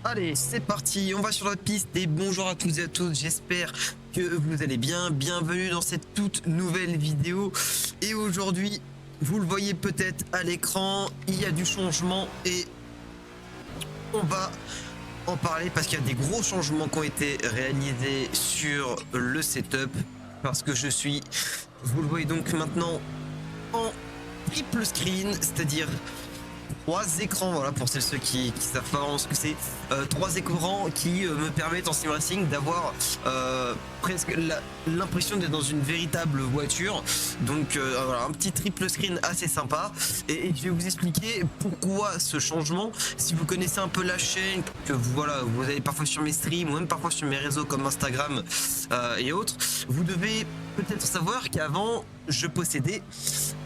Allez, c'est parti, on va sur la piste et bonjour à toutes et à tous, j'espère que vous allez bien. Bienvenue dans cette toute nouvelle vidéo. Et aujourd'hui, vous le voyez peut-être à l'écran, il y a du changement et on va en parler parce qu'il y a des gros changements qui ont été réalisés sur le setup. Parce que je suis, vous le voyez donc maintenant, en triple screen, c'est-à-dire 3 écrans, voilà, pour ceux qui savent pas vraiment ce que c'est, 3 écrans qui me permettent en sim racing d'avoir presque l'impression d'être dans une véritable voiture. Donc voilà, un petit triple screen assez sympa et je vais vous expliquer pourquoi ce changement. Si vous connaissez un peu la chaîne, que voilà, vous allez parfois sur mes streams ou même parfois sur mes réseaux comme Instagram et autres, vous devez peut-être savoir qu'avant je possédais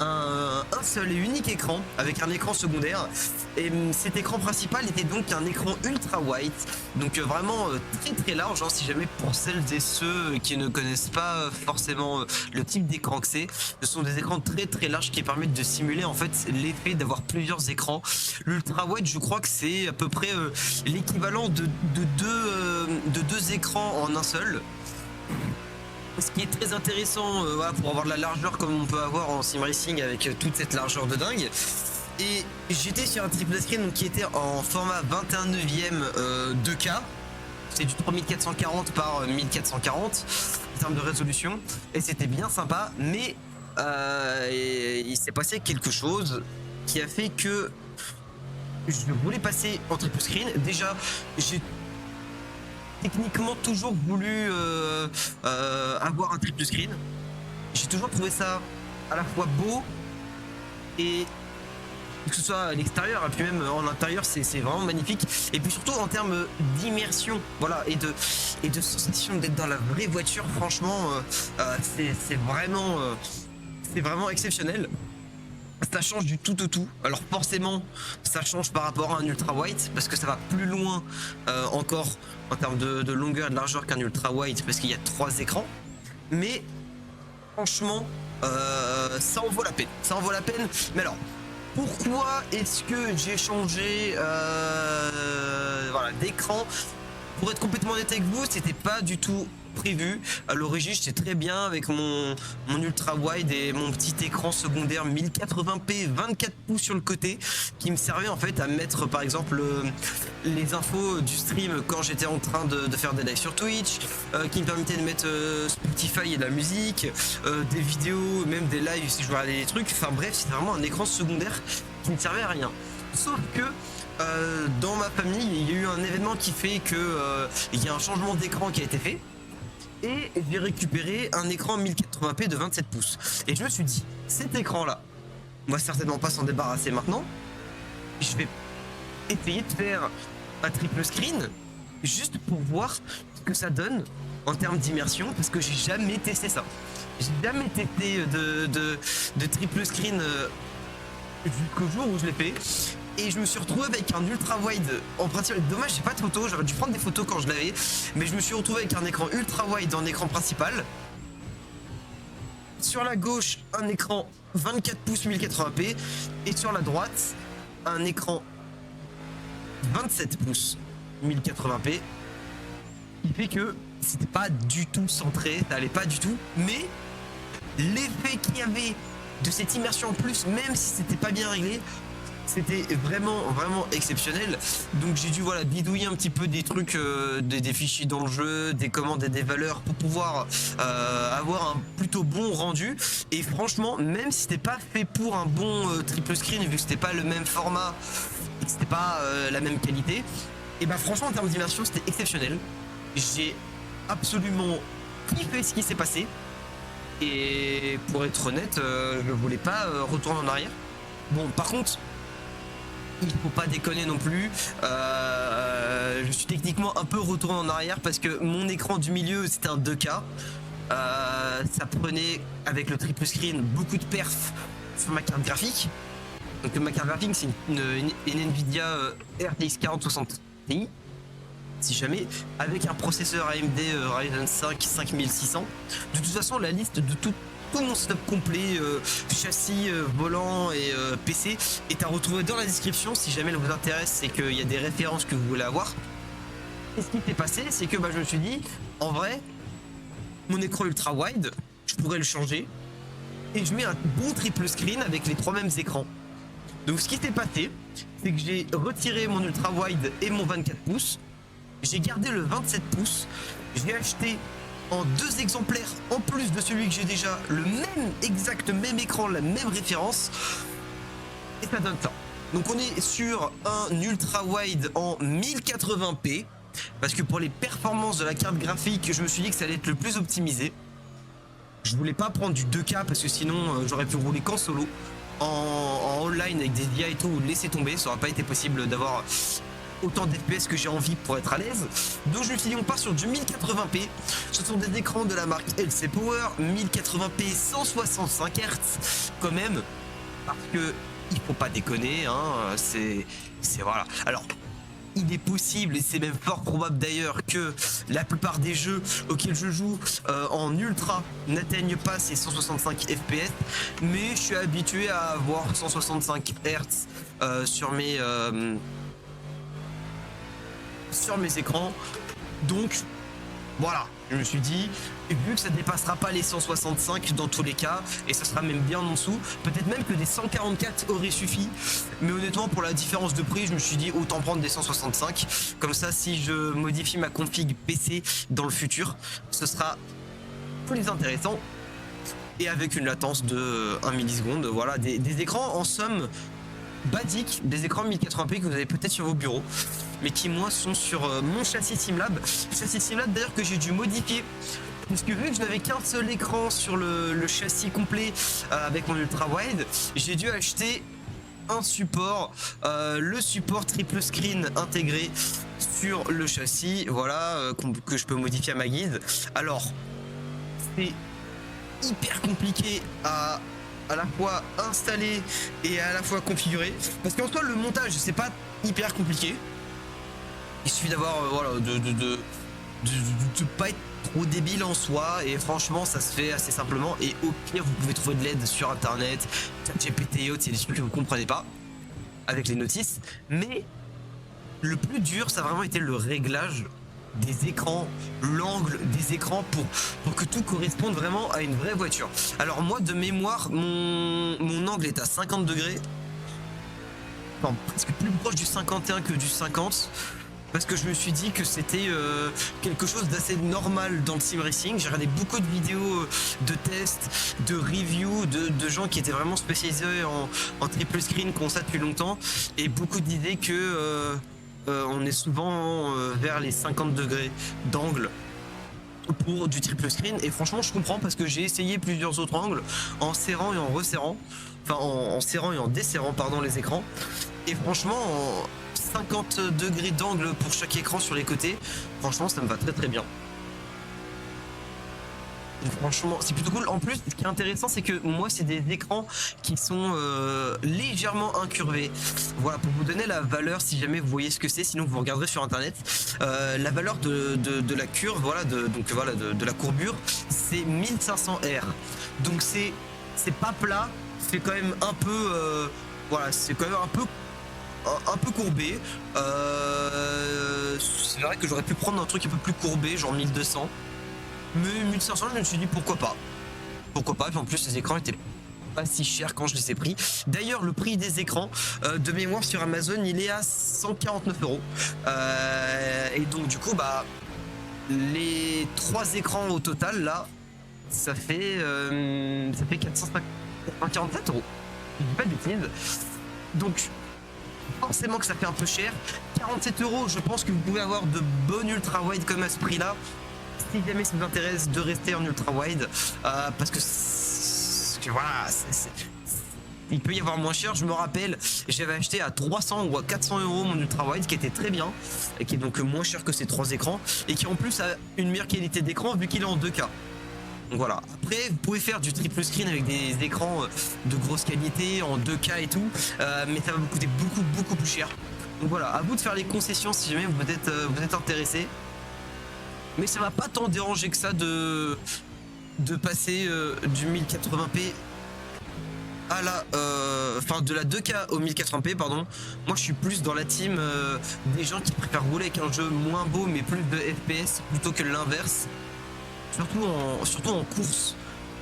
un seul et unique écran avec un écran secondaire, et cet écran principal était donc un écran ultra wide, donc vraiment très large, hein, si jamais pour celles et ceux qui ne connaissent pas forcément le type d'écran que c'est, ce sont des écrans très larges qui permettent de simuler en fait l'effet d'avoir plusieurs écrans. L'ultra wide, je crois que c'est à peu près l'équivalent de deux écrans en un seul. Ce qui est très intéressant voilà, pour avoir de la largeur comme on peut avoir en sim racing avec toute cette largeur de dingue. Et j'étais sur un triple screen donc, qui était en format 21/9 2K. C'est du 3440 par 1440 en termes de résolution. Et c'était bien sympa, mais il s'est passé quelque chose qui a fait que je voulais passer en triple screen. Déjà, j'ai techniquement toujours voulu avoir un triple screen. J'ai toujours trouvé ça à la fois beau et que ce soit à l'extérieur et puis même en intérieur, c'est vraiment magnifique. Et puis surtout en termes d'immersion, voilà, et de sensation d'être dans la vraie voiture, franchement, c'est vraiment exceptionnel. Ça change du tout au tout. Alors forcément, ça change par rapport à un ultra wide parce que ça va plus loin encore en termes de longueur et de largeur qu'un ultra wide parce qu'il y a 3 écrans. Mais franchement, ça en vaut la peine. Ça en vaut la peine. Mais alors, pourquoi est-ce que j'ai changé voilà, d'écran? Pour être complètement honnête avec vous, c'était pas du tout prévu. À l'origine, j'étais très bien avec mon ultra wide et mon petit écran secondaire 1080p 24 pouces sur le côté qui me servait en fait à mettre par exemple les infos du stream quand j'étais en train de faire des lives sur Twitch, qui me permettait de mettre Spotify et de la musique, des vidéos, même des lives si je voulais regarder des trucs. Enfin bref, c'était vraiment un écran secondaire qui ne servait à rien. Sauf que dans ma famille, il y a eu un événement qui fait que il y a un changement d'écran qui a été fait. Et j'ai récupéré un écran 1080p de 27 pouces. Et je me suis dit, cet écran-là, on va certainement pas s'en débarrasser maintenant. Je vais essayer de faire un triple screen, juste pour voir ce que ça donne en termes d'immersion, parce que j'ai jamais testé ça. J'ai jamais testé de triple screen jusqu'au jour où je l'ai fait. Et je me suis retrouvé avec un ultra wide en principe. Dommage, j'ai pas de photos, j'aurais dû prendre des photos quand je l'avais, mais je me suis retrouvé avec un écran ultra wide en écran principal. Sur la gauche, un écran 24 pouces 1080p et sur la droite, un écran 27 pouces 1080p. Il fait que c'était pas du tout centré, ça allait pas du tout, mais l'effet qu'il y avait de cette immersion en plus, même si c'était pas bien réglé, c'était vraiment exceptionnel. Donc j'ai dû voilà bidouiller un petit peu des trucs, des fichiers dans le jeu, des commandes et des valeurs pour pouvoir avoir un plutôt bon rendu. Et franchement, même si c'était pas fait pour un bon triple screen, vu que c'était pas le même format et que c'était pas la même qualité, et bah franchement en termes d'immersion c'était exceptionnel. J'ai absolument kiffé ce qui s'est passé. Et pour être honnête, je voulais pas retourner en arrière. Bon, par contre, il faut pas déconner non plus. Je suis techniquement un peu retourné en arrière parce que mon écran du milieu c'était un 2K. Ça prenait avec le triple screen beaucoup de perf sur ma carte graphique. Donc ma carte graphique c'est une Nvidia RTX 4060 Ti. Si jamais, avec un processeur AMD Ryzen 5 5600. De toute façon, la liste de tout mon setup complet, châssis, volant et PC est à retrouver dans la description si jamais elle vous intéresse et qu'il y a des références que vous voulez avoir. Et ce qui s'est passé, c'est que je me suis dit, en vrai, mon écran ultra wide, je pourrais le changer et je mets un bon triple screen avec les 3 mêmes écrans. Donc ce qui s'est passé, c'est que j'ai retiré mon ultra wide et mon 24 pouces, j'ai gardé le 27 pouces, j'ai acheté en 2 exemplaires en plus de celui que j'ai déjà, le même écran, la même référence, et ça donne ça. Donc on est sur un ultra wide en 1080p, parce que pour les performances de la carte graphique, je me suis dit que ça allait être le plus optimisé. Je voulais pas prendre du 2K parce que sinon j'aurais pu rouler qu'en solo. En online avec des IA et tout, laisser tomber, ça aurait pas été possible d'avoir autant d'FPS que j'ai envie pour être à l'aise. Donc je me suis dit on part sur du 1080p. Ce sont des écrans de la marque LC Power, 1080p 165 Hz quand même, parce que il faut pas déconner, hein, c'est voilà. Alors il est possible, et c'est même fort probable d'ailleurs, que la plupart des jeux auxquels je joue en ultra n'atteignent pas ces 165 FPS, mais je suis habitué à avoir 165 Hz sur mes écrans. Donc voilà, je me suis dit, et vu que ça dépassera pas les 165 dans tous les cas, et ça sera même bien en dessous, peut-être même que des 144 auraient suffi, mais honnêtement pour la différence de prix, je me suis dit autant prendre des 165, comme ça si je modifie ma config PC dans le futur, ce sera plus intéressant, et avec une latence de 1 milliseconde, voilà, des écrans en somme basiques, des écrans 1080p que vous avez peut-être sur vos bureaux, mais qui moi sont sur mon châssis Simlab. Châssis Simlab d'ailleurs que j'ai dû modifier, parce que vu que je n'avais qu'un seul écran sur le châssis complet avec mon ultra wide, j'ai dû acheter un support, le support triple screen intégré sur le châssis, voilà, que je peux modifier à ma guise. Alors c'est hyper compliqué à la fois installer et à la fois configurer, parce qu'en soi le montage c'est pas hyper compliqué. Il suffit d'avoir voilà, de pas être trop débile en soi, et franchement ça se fait assez simplement, et au pire vous pouvez trouver de l'aide sur internet, ChatGPT et autres, c'est des trucs que vous comprenez pas avec les notices. Mais le plus dur ça a vraiment été le réglage des écrans, l'angle des écrans pour que tout corresponde vraiment à une vraie voiture. Alors moi de mémoire mon angle est à 50 degrés, enfin presque plus proche du 51 que du 50, parce que je me suis dit que c'était quelque chose d'assez normal dans le sim racing. J'ai regardé beaucoup de vidéos de tests, de reviews, de gens qui étaient vraiment spécialisés en triple screen, qui ont ça depuis longtemps, et beaucoup disaient que on est souvent vers les 50 degrés d'angle pour du triple screen, et franchement je comprends, parce que j'ai essayé plusieurs autres angles en serrant et en resserrant, enfin en serrant et en desserrant pardon les écrans, et franchement 50 degrés d'angle pour chaque écran sur les côtés, franchement ça me va très très bien. Et franchement c'est plutôt cool. En plus ce qui est intéressant c'est que moi c'est des écrans qui sont légèrement incurvés, voilà, pour vous donner la valeur si jamais vous voyez ce que c'est, sinon vous regarderez sur internet. La valeur de la curve, voilà, de la courbure, c'est 1500 R, donc c'est pas plat, c'est quand même un peu voilà, c'est quand même un peu courbé. C'est vrai que j'aurais pu prendre un truc un peu plus courbé, genre 1200, mais 1500 je me suis dit pourquoi pas, puis en plus les écrans étaient pas si chers quand je les ai pris. D'ailleurs le prix des écrans de mémoire sur Amazon il est à 149 €, et donc du coup les 3 écrans au total là ça fait 447 €, je dis pas de bêtises, donc forcément que ça fait un peu cher. 47 €, je pense que vous pouvez avoir de bonnes ultra wide comme à ce prix là, si jamais ça vous intéresse de rester en ultra wide, parce que voilà, il peut y avoir moins cher. Je me rappelle, j'avais acheté à 300 ou à 400 € mon ultra wide qui était très bien, et qui est donc moins cher que ces 3 écrans, et qui en plus a une meilleure qualité d'écran vu qu'il est en 2K. Donc voilà, après vous pouvez faire du triple screen avec des écrans de grosse qualité en 2K et tout, mais ça va vous coûter beaucoup plus cher. Donc voilà, à vous de faire les concessions si jamais vous êtes intéressé. Mais ça va pas tant déranger que ça de passer du 1080p à la enfin de la 2K au 1080p pardon. Moi je suis plus dans la team des gens qui préfèrent rouler avec un jeu moins beau mais plus de FPS plutôt que l'inverse, surtout en course.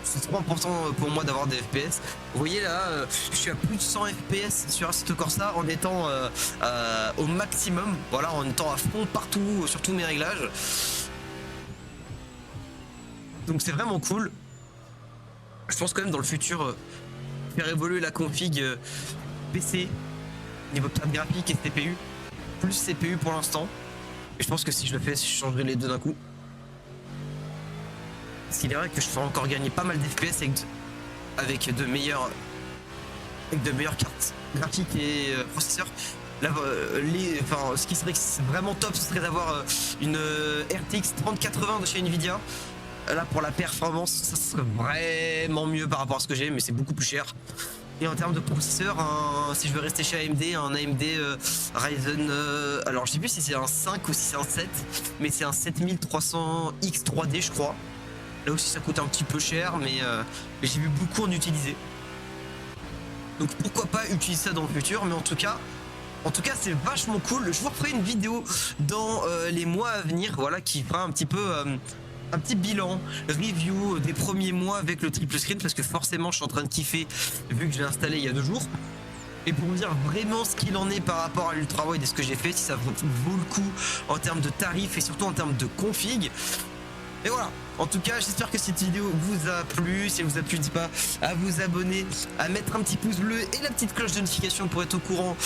C'est trop important pour moi d'avoir des FPS. Vous voyez là, je suis à plus de 100 FPS sur Assetto Corsa en étant au maximum, voilà, en étant à fond partout sur tous mes réglages. Donc c'est vraiment cool. Je pense quand même dans le futur faire évoluer la config PC niveau carte graphique et CPU, plus CPU pour l'instant. Et je pense que si je le fais, je changerai les deux d'un coup. Parce qu'il est vrai que je ferai encore gagner pas mal d'FPS avec de meilleures cartes graphiques et processeurs. Là, ce qui serait vraiment top, ce serait d'avoir une RTX 3080 de chez Nvidia. Là, pour la performance, ça serait vraiment mieux par rapport à ce que j'ai, mais c'est beaucoup plus cher. Et en termes de processeur, si je veux rester chez AMD, un AMD Ryzen, alors je sais plus si c'est un 5 ou si c'est un 7, mais c'est un 7300X 3D je crois. Là aussi ça coûte un petit peu cher, mais j'ai vu beaucoup en utiliser. Donc pourquoi pas utiliser ça dans le futur, mais en tout cas c'est vachement cool. Je vous referai une vidéo dans les mois à venir, voilà, qui fera un petit peu un petit bilan, review des premiers mois avec le triple screen, parce que forcément je suis en train de kiffer vu que je l'ai installé il y a 2 jours. Et pour vous dire vraiment ce qu'il en est par rapport à l'Ultra Wide et ce que j'ai fait, si ça vaut le coup en termes de tarifs et surtout en termes de config. Et voilà, en tout cas j'espère que cette vidéo vous a plu. Si elle vous a plu, n'hésitez pas à vous abonner, à mettre un petit pouce bleu et la petite cloche de notification pour être au courant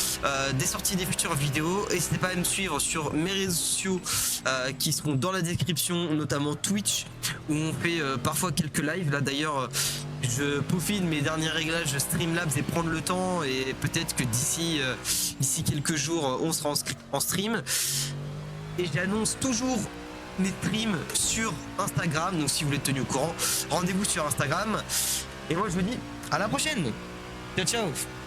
des sorties des futures vidéos. N'hésitez pas à me suivre sur mes réseaux sociaux qui seront dans la description, notamment Twitch où on fait parfois quelques lives. Là d'ailleurs je peaufine mes derniers réglages Streamlabs et prendre le temps, et peut-être que d'ici quelques jours on sera en stream. Et j'annonce toujours mes streams sur Instagram, donc si vous voulez être tenu au courant, rendez-vous sur Instagram. Et moi je vous dis à la prochaine. Ciao ciao.